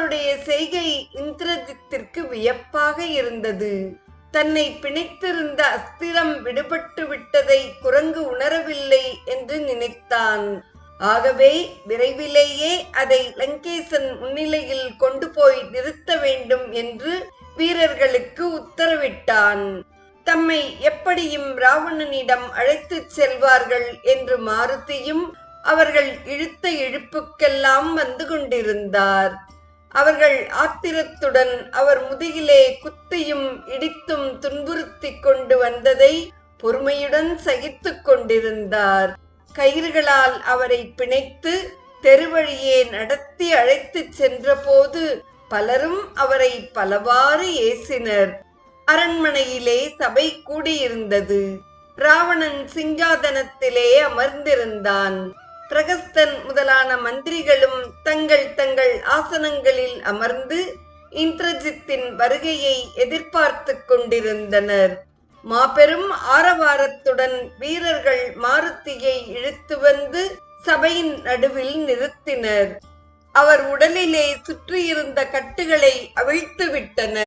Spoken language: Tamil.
அவருடைய செய்கை இந்திரஜித்திற்கு வியப்பாக இருந்தது. தன்னை பிணைத்திருந்த அஸ்திரம் விடுபட்டு விட்டதை குரங்கு உணரவில்லை என்று நினைத்தான். ஆகவே விரைவிலேயே அதை லங்கேசன் முன்னிலையில் கொண்டு போய் நிறுத்த வேண்டும் என்று வீரர்களுக்கு உத்தரவிட்டான். தம்மை எப்படியும் ராவணனிடம் அழைத்துச் செல்வார்கள் என்று மாருதியும் அவர்கள் இழுத்த இழுப்புக்கெல்லாம் வந்து கொண்டிருந்தார். அவர்கள் ஆத்திரத்துடன் அவர் முதுகிலே குத்தியும் இடித்தும் துன்புறுத்தி கொண்டு வந்ததை பொறுமையுடன் சகித்து கொண்டிருந்தார். கயிறுகளால் அவரை பிணைத்து தெருவழியே நடத்தி அழைத்துச் சென்றபோது பலரும் அவரை பலவாறு ஏசினர். அரண்மனையிலே சபை கூடியிருந்தது. ராவணன் சிங்காதனத்திலே அமர்ந்திருந்தான். பிரகஸ்தன் முதலான மந்திரிகளும் தங்கள் தங்கள் ஆசனங்களில் அமர்ந்து இந்திரஜித்தின் வருகையை எதிர்பார்த்து கொண்டிருந்தனர். மாபெரும் ஆரவாரத்துடன் வீரர்கள் மாருதியை இழுத்து வந்து சபையின் நடுவில் நிறுத்தினர். அவர் உடலிலே சுற்றியிருந்த கட்டுகளை அவிழ்த்து விட்டனர்.